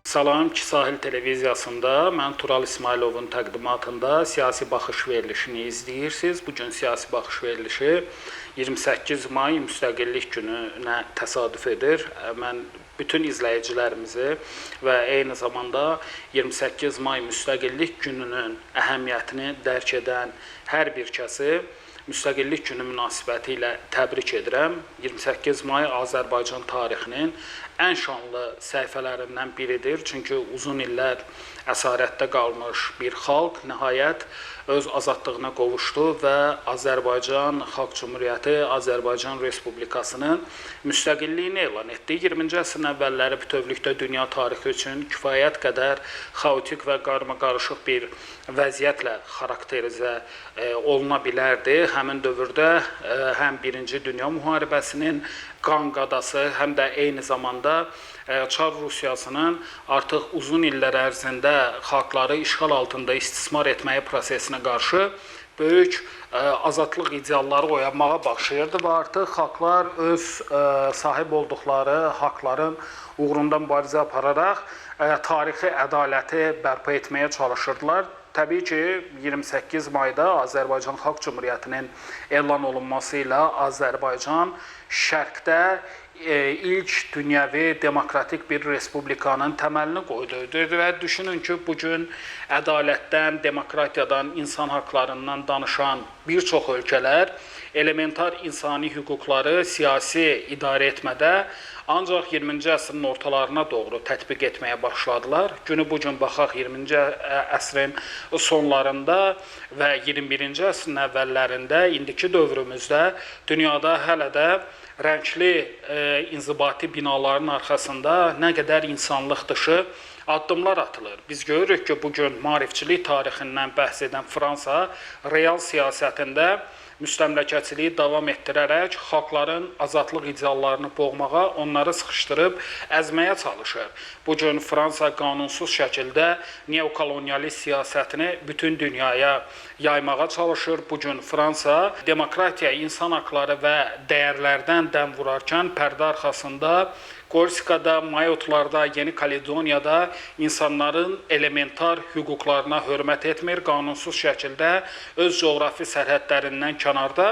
Salam, İki Sahil televiziyasında mən Tural İsmayılovun təqdimatında siyasi baxış verilişini izləyirsiniz. Bugün siyasi baxış verilişi 28 may Müstəqillik gününə təsadüf edir. Mən bütün izləyicilərimizi və eyni zamanda 28 may Müstəqillik gününün əhəmiyyətini dərk edən hər bir kəsi Müstəqillik günü münasibəti ilə təbrik edirəm. 28 may Azərbaycan tarixinin ən şanlı səhifələrindən biridir. Çünki uzun illər əsarətdə qalmış bir xalq nəhayət öz azadlığına qovuşdu və Azərbaycan Xalq Cümhuriyyəti, Azərbaycan Respublikasının müstəqilliyini elan etdi. 20-ci əsrin əvvəlləri bütövlükdə dünya tarixi üçün kifayət qədər xaotik və qarmaqarışıq bir vəziyyətlə xarakterizə oluna bilərdi. Həmin dövrdə həm Birinci Dünya müharibəsinin qan qadası, həm də eyni zamanda Çar Rusiyasının artıq uzun illər ərzində xalqları işğal altında istismar etməyi prosesinə qarşı böyük azadlıq idealları oyanmağa başlayırdı və artıq xalqlar öz sahib olduqları haqların uğrunda mübarizə apararaq tarixi ədaləti bərpa etməyə çalışırdılar. Təbii ki, 28 mayda Azərbaycan Xalq Cümhuriyyətinin elan olunması ilə Azərbaycan şərqdə ilk dünyəvi demokratik bir respublikanın təməlini qoydu. Və düşünün ki, bugün ədalətdən, demokratiyadan, insan haqlarından danışan bir çox ölkələr elementar insani hüquqları siyasi idarə etmədə ancaq 20-ci əsrin ortalarına doğru tətbiq etməyə başladılar. Günü bugün baxaq 20-ci əsrin sonlarında və 21-ci əsrin əvvəllərində, indiki dövrümüzdə dünyada hələ də rəngli inzibati binaların arxasında nə qədər insanlıq dışı addımlar atılır. Biz görürük ki, bugün maarifçilik tarixindən bəhs edən Fransa real siyasətində müstəmləkəçiliyi davam etdirərək xalqların azadlıq ideallarını boğmağa, onları sıxışdırıb əzməyə çalışır. Bugün Fransa qanunsuz şəkildə neokolonialist siyasətini bütün dünyaya yaymağa çalışır. Bugün Fransa demokratiya, insan haqları və dəyərlərdən dəm vurarkən pərdə arxasında Korsikada, Mayotlarda, Yeni Kaledoniyada insanların elementar hüquqlarına hörmət etmir, qanunsuz şəkildə öz coğrafi sərhədlərindən kənarda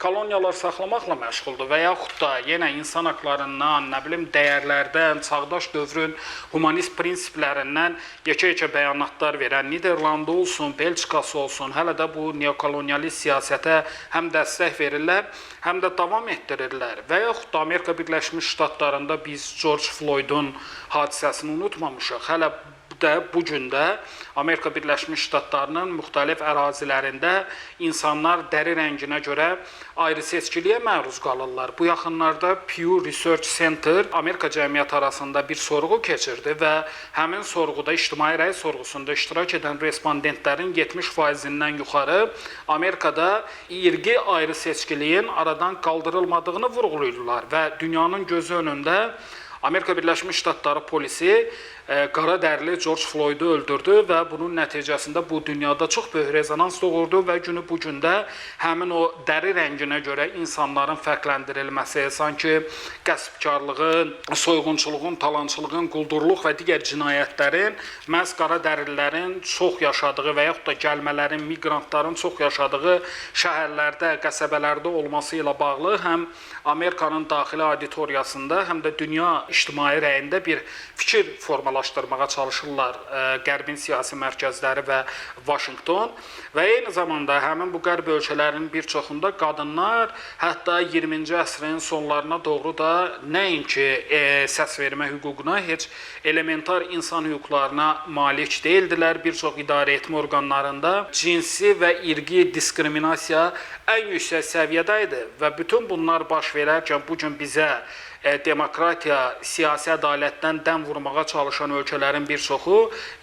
koloniyalar saxlamaqla məşğuldur və yaxud da yenə insan haqlarından, nə bilim, dəyərlərdən, çağdaş dövrün humanist prinsiplərindən yekə-yekə bəyanatlar verən Niderlanda olsun, Belçikası olsun, hələ də bu neokolonialist siyasətə həm dəstək verirlər, həm də davam etdirirlər. Və yaxud da Amerika Birləşmiş Ştatlarında biz George Floyd'un hadisəsini unutmamışıq. Hələ də bugün də Amerika Birləşmiş Ştatlarının müxtəlif ərazilərində insanlar dəri rənginə görə ayrı seçkiliyə məruz qalırlar. Bu yaxınlarda Pew Research Center Amerika cəmiyyəti arasında bir sorğu keçirdi və həmin sorğuda, ictimai rəy sorğusunda iştirak edən respondentlərin 70%-dən yuxarı Amerikada irqi ayrı seçkiliyin aradan qaldırılmadığını vurğulayırlar və dünyanın gözü önündə Amerika Birləşmiş Ştatları polisi qara dərili George Floyd'u öldürdü və bunun nəticəsində bu dünyada çox böyük rezonans doğurdu və günü bugün də həmin o dəri rənginə görə insanların fərqləndirilməsi, sanki qəsbkarlığın, soyğunçuluğun, talançılığın, quldurluq və digər cinayətlərin məhz qara dərililərin çox yaşadığı və yaxud da gəlmələrin, miqrantların çox yaşadığı şəhərlərdə, qəsəbələrdə olması ilə bağlı həm Amerikanın daxili auditoriyasında, həm də dünya ictimai rəyində bir fikir formalaşdırmağa çalışırlar Qərbin siyasi mərkəzləri və Vaşinqton və eyni zamanda həmin bu qərb ölkələrinin bir çoxunda qadınlar hətta 20-ci əsrin sonlarına doğru da nəinki səs vermə hüququna, heç elementar insan hüquqlarına malik deyildilər. Bir çox idarə etmə orqanlarında cinsi və irqi diskriminasiya ən yüksək səviyyədə idi və bütün bunlar baş verərkən bugün bizə demokratiya, siyasi ədalətdən dəm vurmağa çalışan ölkələrin bir çoxu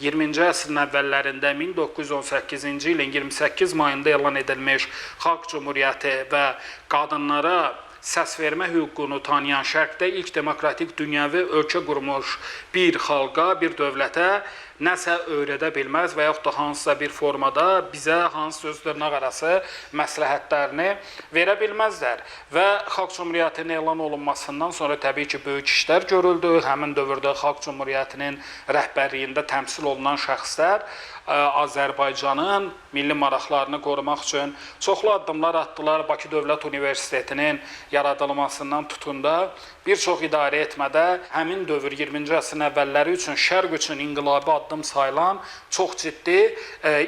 20-ci əsrin əvvəllərində 1918-ci ilin 28 mayında elan edilmiş Xalq Cümhuriyyəti və qadınlara səs vermə hüququnu tanıyan şərqdə ilk demokratik dünyəvi ölkə qurmuş bir xalqa, bir dövlətə nəsə öyrədə bilməz və yaxud da hansısa bir formada bizə hansı söz dırnaqarası məsləhətlərini verə bilməzlər. Və Xalq Cümhuriyyətinin elan olunmasından sonra təbii ki, böyük işlər görüldü. Həmin dövrdə Xalq Cümhuriyyətinin rəhbərliyində təmsil olunan şəxslər Azərbaycanın milli maraqlarını qorumaq üçün çoxlu addımlar atdılar. Bakı Dövlət Universitetinin yaradılmasından tutun da bir çox idarə etmədə həmin dövr 20-ci əsrin əvvəlləri üçün şərq üçün inqilabi addım sayılan çox ciddi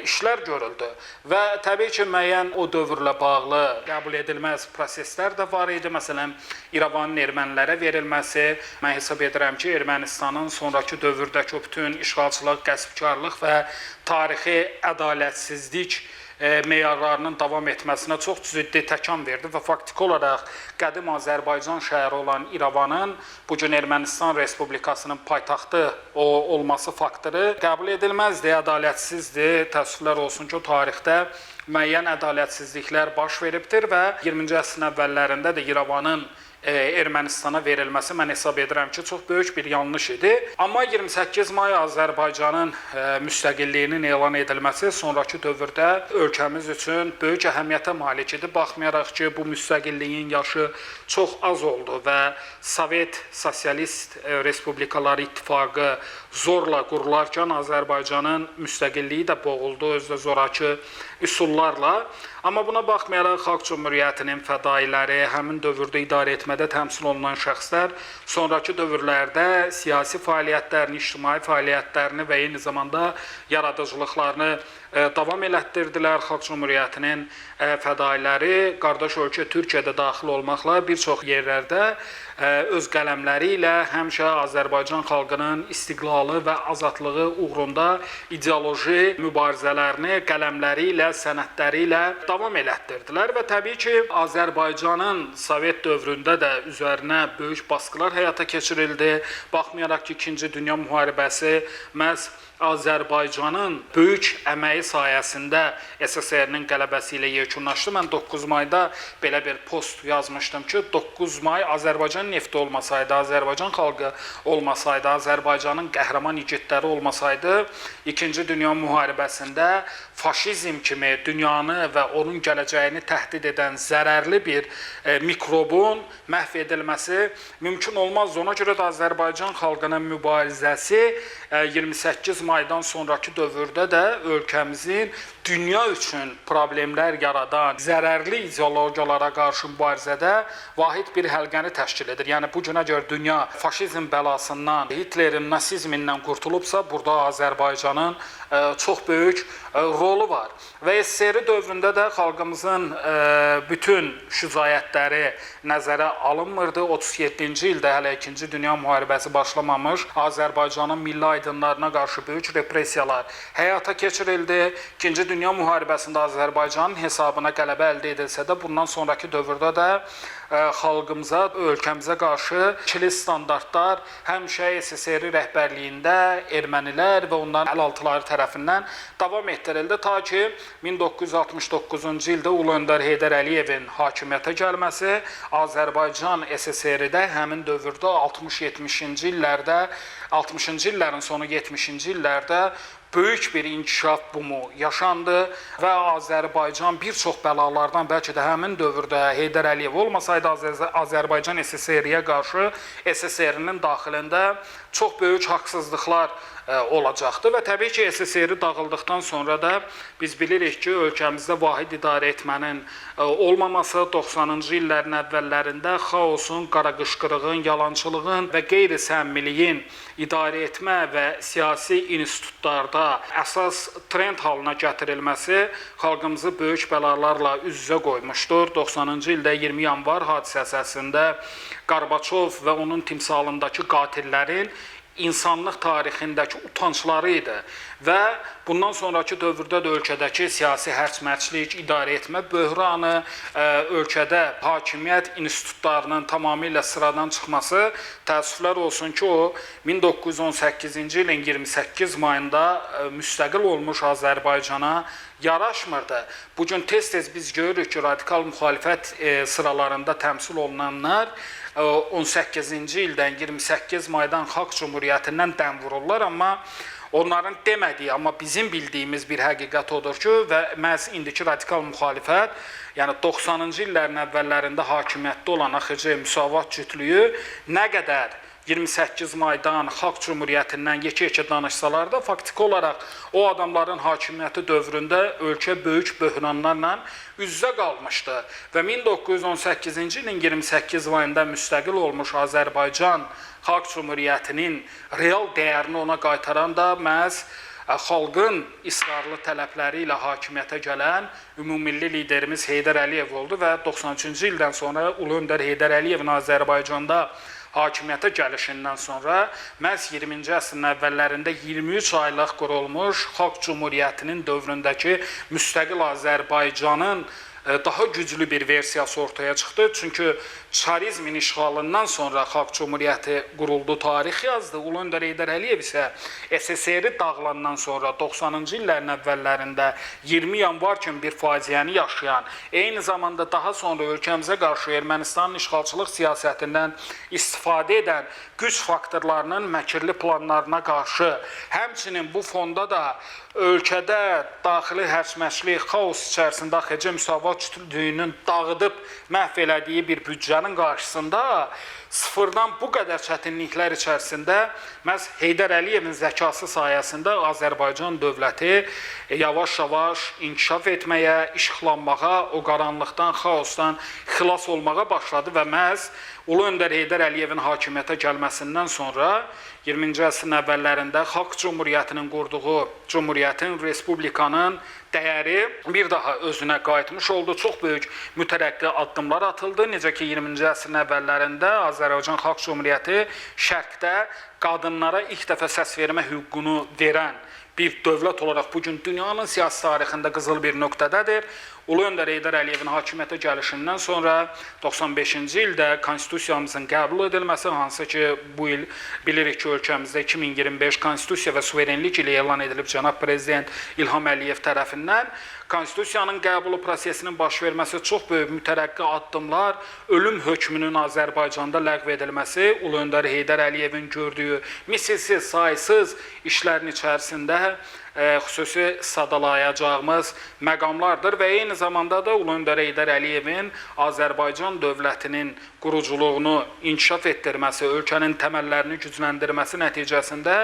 işlər görüldü. Və təbii ki, müəyyən o dövrlə bağlı qəbul edilməz proseslər də var idi. Məsələn, İrəvanın ermənilərə verilməsi, mən hesab edirəm ki, Ermənistanın sonraki dövrdəki o bütün işğalçılıq, qəsbkarlıq və tarixi ədalətsizlik meyarlarının davam etməsinə çox ciddi təkan verdi və faktiki olaraq qədim Azərbaycan şəhəri olan İrəvanın bugün Ermənistan Respublikasının paytaxtı olması faktoru qəbul edilməzdi, ədalətsizdir. Təəssüflər olsun ki, o tarixdə müəyyən ədalətsizliklər baş veribdir və 20-ci əsrin əvvəllərində də İrəvanın Ermənistana verilməsi mən hesab edirəm ki, çox böyük bir yanlış idi. Amma 28 may Azərbaycanın müstəqilliyinin elan edilməsi sonraki dövrdə ölkəmiz üçün böyük əhəmiyyətə malik idi. Baxmayaraq ki, bu müstəqilliyin yaşı çox az oldu və Sovet Sosialist Respublikaları İttifaqı zorla qurularkən Azərbaycanın müstəqilliyi də boğuldu özdə zoraki üsullarla. Amma buna baxmayaraq Xalq Cümhuriyyətinin fədailəri, həmin dövrdə idarə etmədə təmsil olunan şəxslər sonraki dövrlərdə siyasi fəaliyyətlərini, ictimai fəaliyyətlərini və eyni zamanda yaradıcılıqlarını davam elətdirdilər. Xalq Cümhuriyyətinin fədailəri qardaş ölkə Türkiyədə daxil olmaqla bir çox yerlərdə öz qələmləri ilə həmişə Azərbaycan xalqının istiqlalı və azadlığı uğrunda ideoloji mübarizələrini qələmləri ilə, sənədləri ilə davam elətdirdilər və təbii ki, Azərbaycanın Sovet dövründə də üzərinə böyük baskılar həyata keçirildi. Baxmayaraq ki, 2-ci Dünya müharibəsi məhz Azərbaycanın böyük əməyi sayəsində SSR-nin qələbəsi ilə yekunlaşdı. Mən 9 mayda belə bir post yazmışdım ki, 9 may Azərbaycan nefti olmasaydı, Azərbaycan xalqı olmasaydı, Azərbaycanın qəhrəman igidləri olmasaydı, 2-ci Dünya müharibəsində faşizm kimi dünyanı və onun gələcəyini təhdid edən zərərli bir mikrobun məhv edilməsi mümkün olmazdı. Ona görə də Azərbaycan xalqının mübarizəsi 28 maydan sonraki dövrdə də ölkəmizin dünya üçün problemlər yaradan zərərli ideologiyalara qarşı mübarizədə vahid bir həlqəni təşkil edir. Yəni, bu günə görə dünya faşizm bəlasından, Hitlerin nasizmindən qurtulubsa, burada Azərbaycanın çox böyük rolu var. Və SSR dövründə də xalqımızın bütün şücaətləri nəzərə alınmırdı. 37-ci ildə hələ 2-ci Dünya müharibəsi başlamamış Azərbaycanın milli aydınlarına qarşı böyük repressiyalar həyata keçirildi. 2-ci Dünya müharibəsində Azərbaycanın hesabına qələbə əldə edilsə də, bundan sonraki dövrdə də xalqımıza, ölkəmizə qarşı ikili standartlar həmişə SSR rəhbərliyində ermənilər və onların əlaltıları tərəfindən davam etdirildi. Ta ki, 1969-cu ildə Ulu Öndər Heydər Əliyevin hakimiyyətə gəlməsi Azərbaycan SSR-də həmin dövrdə 60-70-ci illərdə, 60-cı illərin sonu 70-ci illərdə böyük bir inkişaf bumu yaşandı və Azərbaycan bir çox bəlalardan, bəlkə də həmin dövrdə Heydər Əliyev olmasaydı Azərbaycan SSR-yə qarşı SSR-nin daxilində çox böyük haqsızlıqlar olacaqdı və təbii ki, SSR dağıldıqdan sonra da biz bilirik ki, ölkəmizdə vahid idarə etmənin olmaması 90-cı illərin əvvəllərində xaosun, qaraqışqırığın, yalançılığın və qeyri-səmmiliyin idarə etmə və siyasi institutlarda əsas trend halına gətirilməsi xalqımızı böyük bəlalarla üz-üzə qoymuşdur. 90-cı ildə 20 yanvar hadisəsi əsasında Qarbaçov və onun timsalındakı qatillərin insanlıq tarixindəki utancları idi və bundan sonraki dövrdə də ölkədəki siyasi hərc-mərclik, idarə etmə böhranı, ölkədə hakimiyyət institutlarının tamamilə sıradan çıxması təəssüflər olsun ki, o 1918-ci ilin 28 mayında müstəqil olmuş Azərbaycana yaraşmırdı. Bugün tez-tez biz görürük ki, radikal müxalifət sıralarında təmsil olunanlar 18-ci ildən 28 maydan Xalq Cümhuriyyətindən dəm vururlar, amma onların demədiyi, amma bizim bildiyimiz bir həqiqət odur ki, və məhz indiki radikal müxalifət, yəni 90-cı illərin əvvəllərində hakimiyyətdə olan AXC Müsavat cütlüyü nə qədər 28 maydan Xalq Cümhuriyyətindən yekə-yekə danışsalar da, faktiki olaraq o adamların hakimiyyəti dövründə ölkə böyük böhranlarla üz-üzə qalmışdı. Və 1918-ci ilin 28 mayında müstəqil olmuş Azərbaycan Xalq Cümhuriyyətinin real dəyərini ona qaytaran da məhz xalqın israrlı tələbləri ilə hakimiyyətə gələn ümumilli liderimiz Heydər Əliyev oldu və 93-cü ildən sonra Ulu Öndər Heydər Əliyevin Azərbaycanda hakimiyyətə gəlişindən sonra məhz 20-ci əsrin əvvəllərində 23 aylıq qurulmuş Xalq Cümhuriyyətinin dövründəki müstəqil Azərbaycanın daha güclü bir versiyası ortaya çıxdı. Çünki çarizmin işğalından sonra Xalq Cümhuriyyəti quruldu, tarix yazdı. Ulu Öndər Heydər Əliyev isə SSR-i dağılandan sonra 90-cı illərin əvvəllərində 20 yanvar kimi bir faciəni yaşayan, eyni zamanda daha sonra ölkəmizə qarşı Ermənistanın işğalçılıq siyasətindən istifadə edən güc faktorlarının məkirli planlarına qarşı, həmçinin bu fonda da ölkədə daxili hərsməşlik, xaos içərisində AXC Müsavat cütlüyünün dağıdıb məhv elədiyi bir büdcənin qarşısında sıfırdan bu qədər çətinliklər içərisində məhz Heydər Əliyevin zəkası sayəsində Azərbaycan dövləti yavaş-yavaş inkişaf etməyə, işıqlanmağa, o qaranlıqdan, xaosdan xilas olmağa başladı və məhz Ulu Öndər Heydər Əliyevin hakimiyyətə gəlməsindən sonra 20-ci əsrin əvvəllərində Xalq Cümhuriyyətinin qurduğu Cümhuriyyətin, Respublikanın dəyəri bir daha özünə qayıtmış oldu. Çox böyük mütərəqqi addımlar atıldı. Necə ki 20-ci əsrin əvvəllərində Azərbaycan Xalq Cümhuriyyəti şərqdə qadınlara ilk dəfə səs vermə hüququnu verən bir dövlət olaraq bugün dünyanın siyasi tarixində qızıl bir nöqtədədir. Ulu Öndər Heydər Əliyevin hakimiyyətə gəlişindən sonra 95-ci ildə konstitusiyamızın qəbul edilməsi, hansı ki bu il bilirik ki ölkəmizdə 2025 konstitusiya və suverenlik ili elan edilib cənab prezident İlham Əliyev tərəfindən, konstitusiyanın qəbulu prosesinin baş verməsi, çox böyük mütərəqqi addımlar, ölüm hökmünün Azərbaycanda ləğv edilməsi, Ulu Öndər Heydər Əliyevin gördüyü misilsiz, saysız işlərin içərisində xüsusi sadalayacağımız məqamlardır və eyni zamanda da Ulu Öndər Heydər Əliyevin Azərbaycan dövlətinin quruculuğunu inkişaf etdirməsi, ölkənin təməllərini gücləndirməsi nəticəsində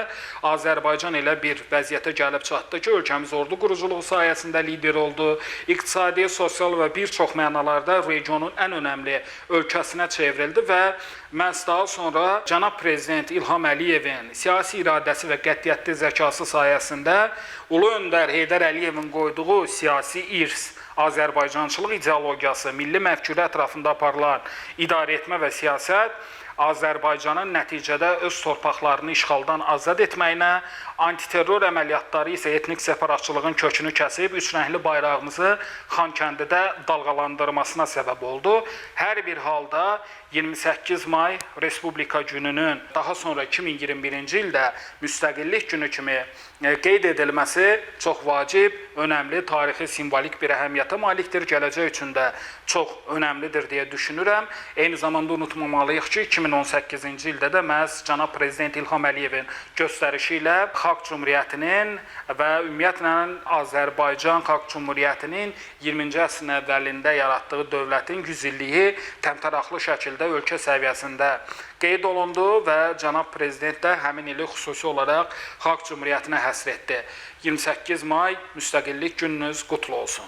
Azərbaycan elə bir vəziyyətə gəlib çatdı ki, ölkəmiz ordu quruculuğu sayəsində lider oldu, iqtisadi, sosial və bir çox mənalarda regionun ən önəmli ölkəsinə çevrildi və məhz daha sonra cənab prezident İlham Əliyevin siyasi iradəsi və qətiyyətli zəkası sayəsində Ulu Öndər Heydər Əliyevin qoyduğu siyasi irs, Azərbaycançılıq ideologiyası, milli məfkürə ətrafında aparılan idarə etmə və siyasət Azərbaycanın nəticədə öz torpaqlarını işğaldan azad etməyinə, antiterror əməliyyatları isə etnik separatçılığın kökünü kəsib, üç rəngli bayrağımızı Xankəndidə dalğalandırmasına səbəb oldu. Hər bir halda 28 may Respublika gününün daha sonra 2021-ci ildə müstəqillik günü kimi qeyd edilməsi çox vacib, önəmli, tarixi, simvolik bir əhəmiyyətə malikdir. Gələcək üçün də çox önəmlidir deyə düşünürəm. Eyni zamanda unutmamalıyıq ki, 2018-ci ildə də məhz cənab prezident İlham Əliyevin göstərişi ilə Xalq Cümhuriyyətinin və ümumiyyətlə Azərbaycan Xalq Cümhuriyyətinin 20-ci əsrin əvvəlində yaratdığı dövlətin 100 illiyi təmtəraqlı şəkildə ölkə səviyyəsində qeyd olundu və cənab prezident də həmin ili xüsusi olaraq Xalq Cümhuriyyətinə həsr etdi. 28 may müstəqillik gününüz qutlu olsun.